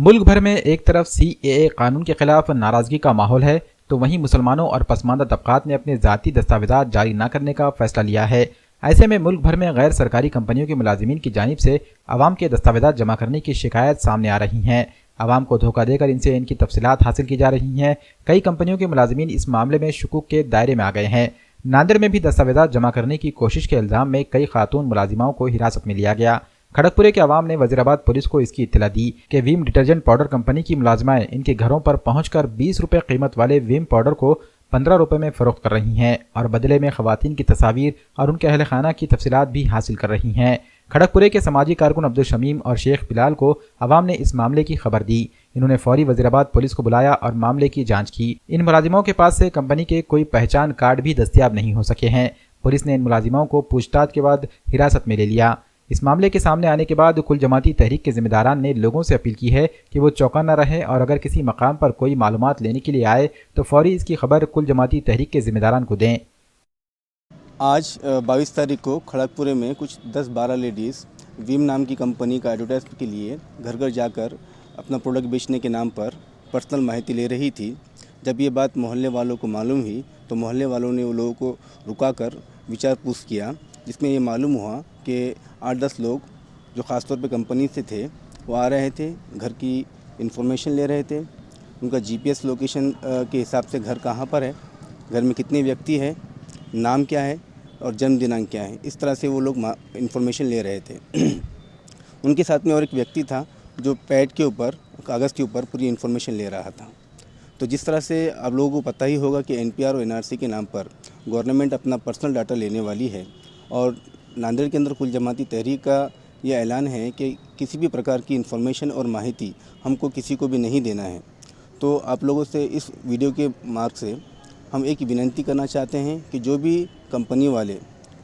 मुल्क भर में एक तरफ CAA कानून के खिलाफ नाराजगी का माहौल है तो वहीं मुसलमानों और पसमानदा तबकात ने अपने ज़ाती दस्तावेज़ात जारी न करने का फैसला लिया है। ऐसे में मुल्क भर में गैर सरकारी कंपनियों के मुलाजिमीन की जानिब से अवाम के दस्तावेज़ात जमा करने की शिकायत सामने आ रही हैं। अवाम को धोखा देकर इनसे इनकी तफसीलात हासिल की जा रही हैं। कई कंपनियों के मुलाजिमीन इस मामले में शुकूक के दायरे में आ गए हैं। नांदेड़ में भी दस्तावेज़ात जमा करने की कोशिश के इल्ज़ाम में कई खातून मुलाजिमाओं को हिरासत में लिया गया। खड़गपुरे के अवाम ने वजीराबाद पुलिस को इसकी इत्तला दी कि वीम डिटर्जेंट पाउडर कंपनी की मुलाजमाएं इनके घरों पर पहुंचकर 20 रुपए कीमत वाले वीम पाउडर को 15 रुपए में फरोख्त कर रही हैं और बदले में खवातीन की तस्वीर और उनके अहल खाना की तफसीलात भी हासिल कर रही हैं। खड़गपुरे के समाजी कारकुन अब्दुल शमीम और शेख बिलाल को अवाम ने इस मामले की खबर दी। इन्होंने फौरी वजीराबाद पुलिस को बुलाया और मामले की जाँच की। इन मुलाजिमों के पास से कंपनी के कोई पहचान कार्ड भी दस्तियाब नहीं हो सके हैं। पुलिस ने इन मुलाजिमों को पूछताछ के बाद हिरासत में ले लिया। इस मामले के सामने आने के बाद कुल जमाती तहरीक के जिम्मेदारान ने लोगों से अपील की है कि वो चौंका न रहे और अगर किसी मकाम पर कोई मालूमात लेने के लिए आए तो फौरी इसकी खबर कुल जमाती तहरीक के जिम्मेदारान को दें। आज 22 तारीख को खड़गपुरे में कुछ 10-12 लेडीज़ वीम नाम की कंपनी का एडवर्टाइज के लिए घर घर जाकर अपना प्रोडक्ट बेचने के नाम पर पर्सनल माहिती ले रही थी। जब ये बात मोहल्ले वालों को मालूम हुई तो मोहल्ले वालों ने वो लोगों को रुका कर विचार पूछ किया, जिसमें ये मालूम हुआ कि 8-10 लोग जो ख़ास तौर पे कंपनी से थे वो आ रहे थे, घर की इन्फॉर्मेशन ले रहे थे, उनका GPS लोकेशन के हिसाब से घर कहाँ पर है, घर में कितने व्यक्ति हैं, नाम क्या है और जन्म दिनांक क्या है, इस तरह से वो लोग इन्फॉर्मेशन ले रहे थे। उनके साथ में और एक व्यक्ति था जो पैड के ऊपर, कागज़ के ऊपर पूरी इन्फॉर्मेशन ले रहा था। तो जिस तरह से आप लोगों को पता ही होगा कि NPR और NRC के नाम पर गवर्नमेंट अपना पर्सनल डाटा लेने वाली है और नांदेड़ के अंदर कुल जमाती तहरीक का यह ऐलान है कि किसी भी प्रकार की इन्फॉर्मेशन और माहिती हमको किसी को भी नहीं देना है। तो आप लोगों से इस वीडियो के मार्ग से हम एक विनती करना चाहते हैं कि जो भी कंपनी वाले,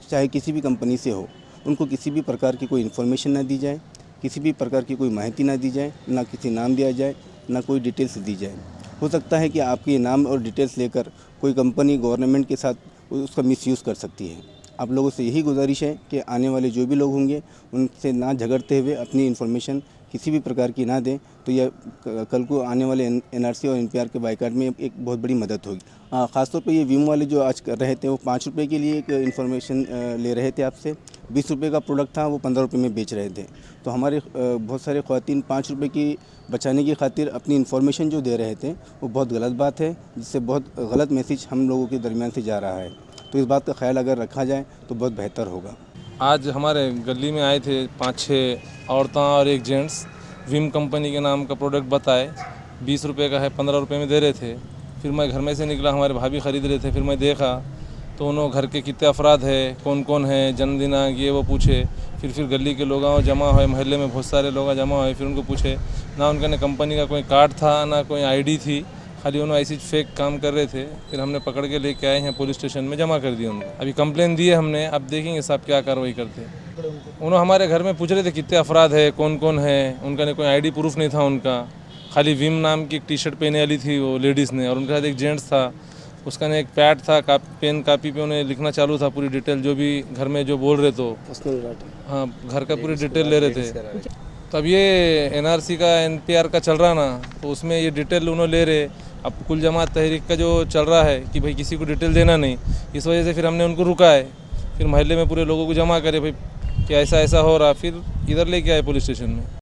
चाहे किसी भी कंपनी से हो, उनको किसी भी प्रकार की कोई इन्फॉर्मेशन ना दी जाए, किसी भी प्रकार की कोई माहिती ना दी जाए, ना किसी नाम दिया जाए, ना कोई डिटेल्स दी जाए। हो सकता है कि आपके नाम और डिटेल्स लेकर कोई कंपनी गवर्नमेंट के साथ उसका मिसयूज़ कर सकती है। आप लोगों से यही गुजारिश है कि आने वाले जो भी लोग होंगे उनसे ना झगड़ते हुए अपनी इन्फॉर्मेशन किसी भी प्रकार की ना दें, तो यह कल को आने वाले NRC और NPR के बाइकाट में एक बहुत बड़ी मदद होगी। ख़ासतौर पर ये वीम वाले जो आज कर रहे थे वो 5 रुपये के लिए एक इन्फॉर्मेशन ले रहे थे आपसे। 20 रुपये का प्रोडक्ट था वो 15 रुपये में बेच रहे थे। तो हमारे बहुत सारे ख़वातीन 5 रुपये की बचाने की खातिर अपनी इन्फॉर्मेशन जो दे रहे थे वो बहुत गलत बात है, जिससे बहुत गलत मैसेज हम लोगों के दरमियान से जा रहा है। तो इस बात का ख्याल अगर रखा जाए तो बहुत बेहतर होगा। आज हमारे गली में आए थे 5-6 औरतें और एक जेंट्स, वीम कंपनी के नाम का प्रोडक्ट बताए, 20 रुपये का है, 15 रुपये में दे रहे थे। फिर मैं घर में से निकला, हमारे भाभी ख़रीद रहे थे, फिर मैं देखा तो उन्होंने घर के कितने अफराद है, कौन कौन है, जन्म दिनांक ये वो पूछे। फिर गली के लोग जमा हुए, मोहल्ले में बहुत सारे लोग जमा हुए, फिर उनको पूछे, ना उनका ने कंपनी का कोई कार्ड था ना कोई ID थी, खाली उन्होंने ऐसी फेक काम कर रहे थे। फिर हमने पकड़ के लेके आए हैं, पुलिस स्टेशन में जमा कर दिया उनको। अभी कंप्लेन दी है हमने, अब देखेंगे साहब क्या कार्रवाई करते हैं। उन्होंने हमारे घर में पूछ रहे थे कितने अफराद है, कौन कौन है, उनका ने कोई ID प्रूफ नहीं था उनका, खाली वीम नाम की एक T-शर्ट पहने वाली थी वो लेडीज़ ने, और उनके साथ एक जेंट्स था, उसका ने एक पैड था, पेन कापी पे उन्हें लिखना चालू था पूरी डिटेल, जो भी घर में जो बोल रहे तो हाँ घर का पूरी डिटेल ले रहे थे। तो अब ये NRC का NPR का चल रहा ना, तो उसमें ये डिटेल उन्होंने ले रहे। अब कुल जमात तहरीक का जो चल रहा है कि भाई किसी को डिटेल देना नहीं, इस वजह से फिर हमने उनको रुका है। फिर मोहल्ले में पूरे लोगों को जमा करे भाई कि ऐसा ऐसा हो रहा, फिर इधर लेके आए पुलिस स्टेशन में।